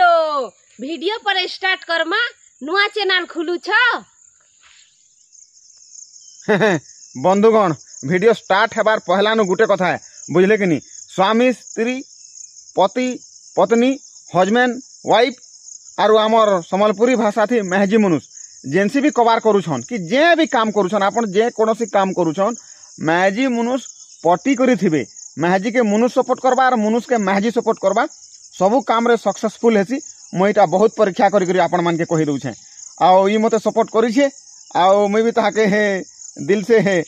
हिरो video पर start Karma नुआ channel खुलू छ बंधुगण वीडियो स्टार्ट हेबार पहला नु गुटे कथा है बुझले कि नहीं स्वामी स्त्री पति पत्नी हजबैंड वाइफ आरु आमर संबलपुरी भाषा थी मेहजी मनुष्य जेनसी भी कबार करूछन कि जे भी काम करूछन आपण जे कोनोसी काम करूछन मेहजी मनुष्य पटी करी थिबे मेहजी के मनुष्य सपोर्ट करबा और मनुष्य के मेहजी सपोर्ट करबा सबु काम रे सक्सेसफुल हेसी मुईटा बहुत परीक्षा करी करी आपण मान के कहि दउ छे आउ ई मते सपोर्ट करी छे आउ मुई भी ताके हे दिल से है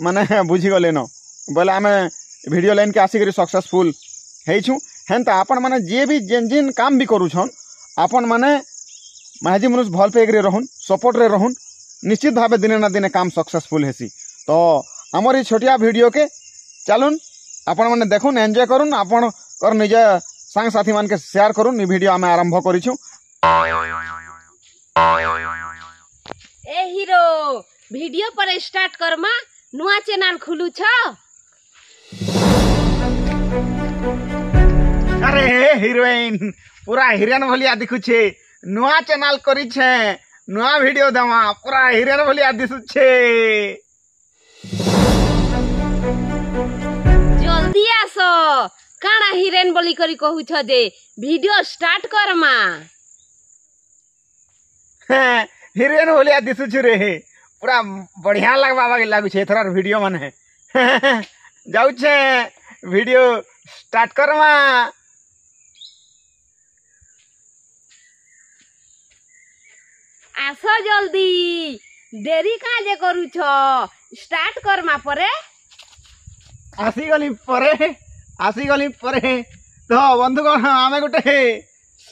माने बुझी गले न बोले आम वीडियो लाइन के आसिक सक्सेसफुल हेछु हेन्ता आपण माने जे भी जेन जेन काम भी करूछन आपण माने मेहजी मनुष्य भल पे रहन सपोर्ट रे रहन निश्चित भावे दिने ना दिने काम सक्सेसफुल हेसी तो हमर ई छोटिया वीडियो के चलुन आपण माने देखुन एंजॉय करुन आपण कर निज संग साथी मान के शेयर करुन ई वीडियो आमे आरंभ करिछु ए हिरो वीडियो पर स्टार्ट करमा नुआ चैनल खुलू छ अरे हिरोइन पूरा हिरोइन भलिया दिखु छे नुआ चैनल करी छे नुआ वीडियो दमा पूरा हिरोइन भलिया दिसु छे जल्दी आसो काना हिरोइन बोली करी कहू छ जे वीडियो स्टार्ट करमा हिरोइन भलिया दिसु छे रे पूरा बढ़िया लागू छे थोड़ा वीडियो माने जाऊ छे वीडियो स्टार्ट करमा आसो जल्दी देरी का जे करू छ स्टार्ट करमा परे आसी गली परे तो बंधुगण आमे गुटे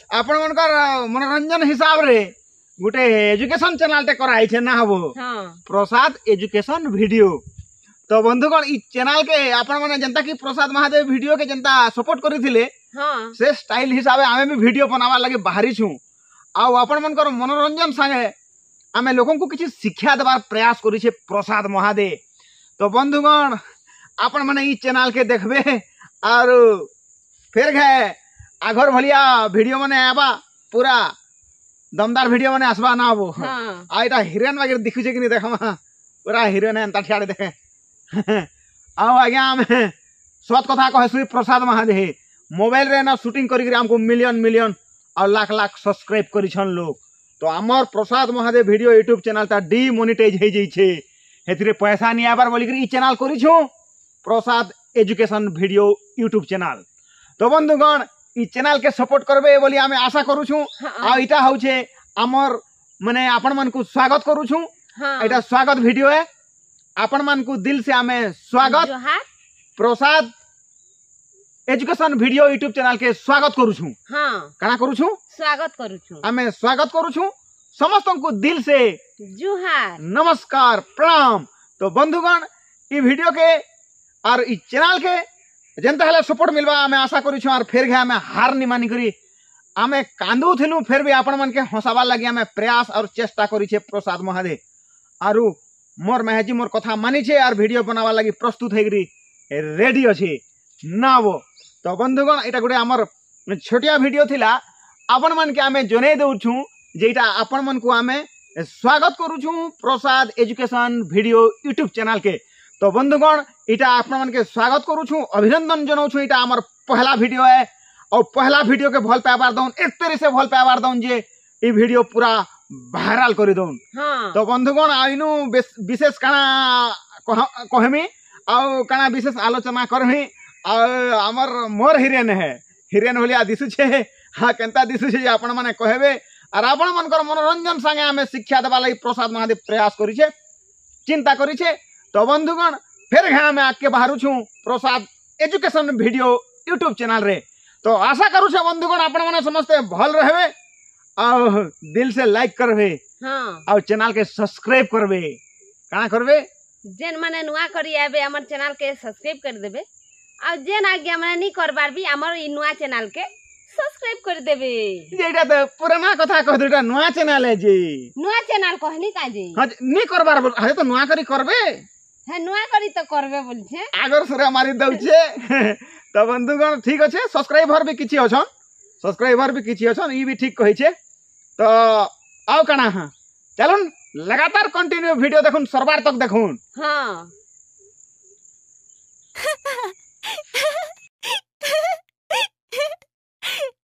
आपण मनकर मनोरंजन हिसाब रे गुटे एजुकेशन चैनल टे कराई छे ना हबो प्रसाद एजुकेशन वीडियो तो बंधुगण ई चैनल के आपण माने जनता की प्रसाद महादेव वीडियो के जनता सपोर्ट करिथिले से स्टाइल हिसाबे आमे भी वीडियो बनावा लागि बाहरी छु आ आपण मनकर मनोरंजन संगे आमे लोगन को किछि शिक्षा देबार प्रयास करि छे प्रसाद महादेव तो बंधुगण आपण माने ई चैनल के देखबे और फिर गए आघर भलिया वीडियो माने आबा पूरा दमदार वीडियो माने आसबा ना हबो आ एटा हिरोइन वगैरह दिखु छे कि नहीं देखमा पूरा हिरोइन एंता ठियाडे देखे आ आज्ञा हम सत कथा कहे श्री प्रसाद महादेव मोबाइल रे ना शूटिंग करी करी हमको मिलियन और लाख लाख सब्सक्राइब करिछन लोग तो हमर प्रसाद महादेव वीडियो यूट्यूब चैनल ता डीमोनेटाइज हे जई छे हेतिरे पैसा नि आबार बोली करी ई चैनल करिछु प्रसाद एजुकेशन वीडियो यूट्यूब चैनल तो बंधुगण ई चैनल के सपोर्ट करबे बोली आमे आशा करू छु आ इटा हउ छे हमर माने आपण मन को स्वागत करू छु एटा स्वागत वीडियो है आपण मन को दिल से आमे स्वागत प्रसाद एजुकेशन वीडियो यूट्यूब चैनल के स्वागत करू छु काना करू छु स्वागत करू छु आमे स्वागत करू छु समस्त को दिल से जुहार नमस्कार प्रणाम तो बंधुगण ई वीडियो के और ई चैनल के जनता हले सपोर्ट मिलबा आमे आशा करू छु और फिर आमे हार नि मानी करी आमे कांदू थिलु फिर भी आपण मन के हंसाबा लागि आमे प्रयास और चेष्टा करी छे प्रसाद महादेव आरु मोर मेहजी मोर कथा मानी छे और वीडियो बनावा लागि प्रस्तुत हेगरी रेडी अछि नाबो तो बंधुगण एटा गुटे हमर छोटिया वीडियो थिला आपण मन के आमे जने दउ छु जेटा आपण मन को आमे स्वागत करू छु प्रसाद एजुकेशन वीडियो यूट्यूब चैनल के तो बंधुगण इटा आपण मन के स्वागत करू छु अभिनंदन जनाउ छु इटा हमर पहला वीडियो है और पहला वीडियो के भल पाबार दउन एक तरह से भल पाबार दउन जे ई वीडियो पूरा वायरल करी दउन तो बंधुगण आइनु विशेष काना कहमी आ काना विशेष आलोचना करमी आ हमर मोर हिरेन भलिया दिसु छे हां केनता दिसु छे आपण माने कहबे और आपण मनकर मनोरंजन संगे हमें शिक्षा देबा लागि प्रसाद महादेव प्रयास करी छे चिंता करी छे तो बंधुगण फिर घा में आके बाहर छु प्रसाद एजुकेशन वीडियो यूट्यूब चैनल रे तो आशा करू छे बंधुगण आपण माने समस्त भल रहबे और दिल से लाइक करबे और चैनल के सब्सक्राइब करबे काना करबे जेन माने नुआ करी आबे हमर चैनल के सब्सक्राइब कर देबे और जेन आज्ञा माने नि करबार भी हमर ई नुआ चैनल के सब्सक्राइब कर देबे जेटा तो पुराना कथा कह देटा नुआ चैनल है जी नुआ चैनल कहनी का जी हां नि करबार है तो नुआ करी करबे है नुआ करी तो करबे बोल छे आगर सुरा मारी दउ छे तो बंधुगण ठीक अच्छे सब्सक्राइबर भी किछि अछन सब्सक्राइबर भी किछि अछन ई भी ठीक कहि छे तो आओ कना हां चलुन लगातार कंटिन्यू वीडियो देखुन सरबार तक देखुन हाँ